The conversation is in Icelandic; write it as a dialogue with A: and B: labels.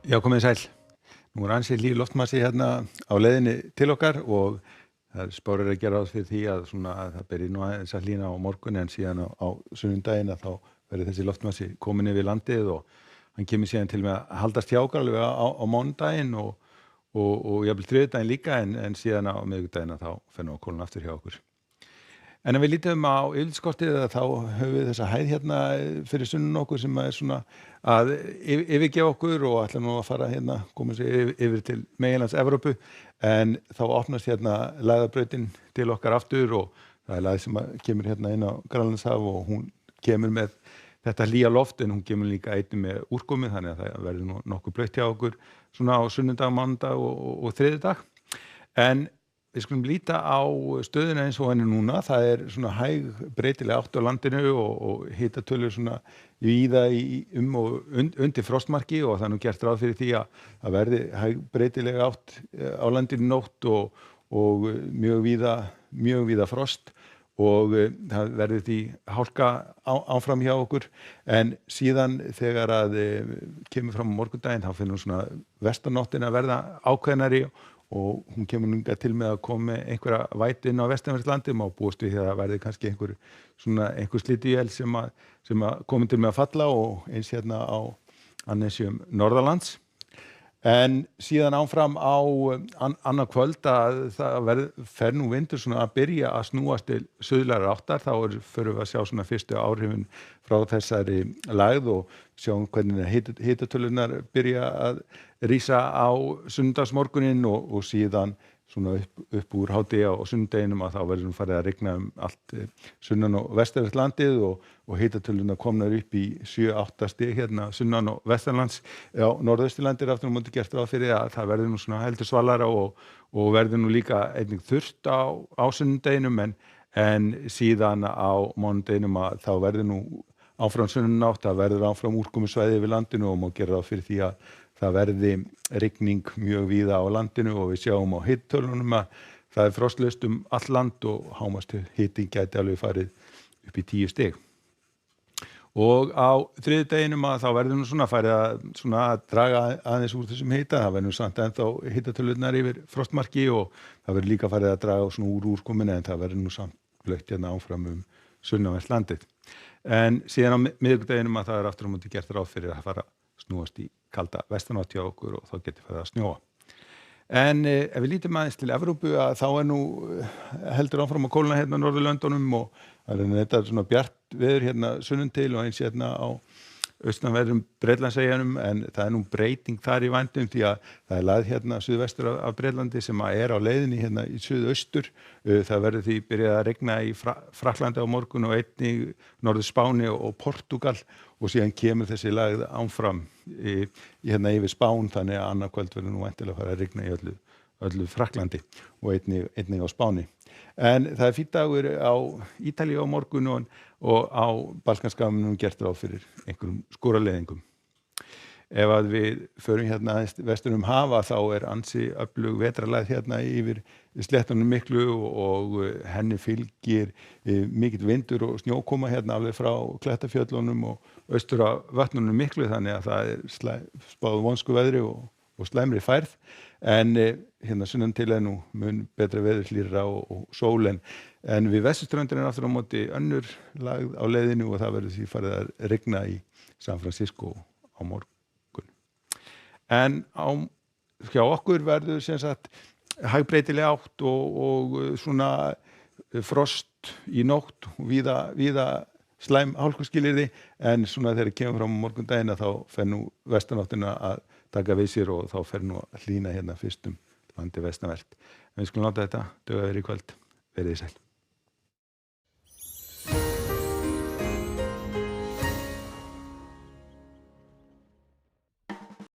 A: Já, komið sæl. Nú ansið hlýr loftmassi hérna á leiðinni til okkar og það spáir að gera ráð fyrir því að það beri nú aðeins að hlýna á morgun en síðan á sunnudaginn að þá verður þessi loftmassi komin yfir landið og hann kemur síðan til með að haldast hjá okkur alveg á mánudaginn og jafnvel þriðjudaginn líka en síðan á miðvikudaginn að þá fer nú að kólna aftur hjá okkur. En ef við lítum á yfirlitskortið þá höfum við þessa hæð hérna fyrir sunnan okkur sem er að yfirgefa okkur og ætla nú að fara hérna, koma sér yfir til meginlands Evrópu en þá opnast hérna lægðarbrautin til okkar aftur og það er lægð sem kemur hérna inn á Grænlandshaf og hún kemur með þetta hlýja loft en hún kemur líka einnig með úrkomu þannig að það verður nú nokkuð blautt hjá okkur svona á sunnudag, mánudag og þriðjudag. En við skulum líta á stöðuna eins og henni núna. Það er svona hæg breytileg átt á landinu og hitatölur svona víða og undir frostmarki og það er nú gert ráð fyrir því að það verði hæg breytileg átt á landinu í nótt og mjög víða frost og það verður því hálka áfram hjá okkur en síðan þegar að kemur fram á morgundaginn þá finnum svona vestanóttin að verða ákveðnari og hún kemur núna til með að koma með einhverja vætu inn á vestanverðu landi og búast við því að það verði kannski einhver slydduél sem að komi til með að falla og eins hérna á annesjum norðanlands. En síðan áfram á annað kvöld að það fer nú vindur svona að byrja að snúast til suðlægrar áttar þá förum við að sjá svona fyrstu áhrifin frá þessari lægð og sjáum hvernig hitatölunar byrja að rísa á sunnudagsmorguninn og síðan svona upp úr hádegi á sunnudeginum að þá verður farið að rigna allt sunnan og vestanvert landið og hitatölunar komnar upp í 7-8 stig hérna sunnan og vestanlands á norðausturlandi aftur á móti gert ráð fyrir að það verður nú svona heldur svalara og verður nú líka einnig þurrt á sunnudeginum en síðan á mánudeginum að þá verður nú áfram sunnanátt, það verður áfram úrkomusvæði yfir landinu og má gera ráð fyrir því að það verði rigning mjög víða á landinu og við sjáum á hitatölunum að það er frostlaust allt land og hámark hiti gæti alveg farið upp í 10 stig. Og á þriðjudeginum að þá verður nú farið að draga aðeins úr þessum hita, það verður samt ennþá hitatölurnar yfir frostmarki og það verður líka farið að draga úr úrkomuna en það verður nú samt blautt hérna áfram sunnanvert landið. En síðan á miðvikudeginum að það er aftur á móti gert ráð fyrir að fara snúast í kalda vestanátt hjá okkur og þá getur farið að snjóa. En ef við lítum aðeins til Evrópu að þá er nú heldur áfram að kólna hérna á Norðurlöndunum og það er þetta svona bjart veður hérna sunnun til og eins hérna á austanverðum Bretlandseyjunum en það er nú breyting þar í vændum því að það er lægð hérna suðvestur af Bretlandi sem er á leiðinni hérna í suðaustur. Það verður því byrjað að regna í Frakklandi á morgun og einnig Norður Spáni og Portúgal og síðan kemur þessi lægð áfram hérna yfir Spán þannig að annað kvöld verður nú væntanlega að fara að regna í öllu Frakklandi og einnig á Spáni. En það er fínn dagur á Ítalíu á morgun og á Balkanskaganum gert ráð fyrir einhverjum skúraleiðingum. Ef að við förum hérna aðeins vestur hafa þá er ansi öflug vetrarlægð hérna yfir sléttunum miklu og henni fylgir mikill vindur og snjókoma hérna alveg frá Klettafjöllunum og austur af vötnunum miklu þannig að það er spáð vonsku veðri og slæmri færð en hérna sunnan til er nú mun betra veður hlýrra og sól en við vesturströndina er aftur á móti önnur lægð á leiðinu og það verður því farið að rigna í San Francisco á morgun. En hjá okkur verður sem sagt hægbreytileg átt og svona frost í nótt og víða slæm hálkuskilyrði en svona þegar kemur fram á morgundaginn þá fer nú vestanáttina að taka við sér og þá fer nú að hlýna hérna fyrst landi vestanvert. En við skulum láta þetta duga yfir í kvöld. Verið þið sæl.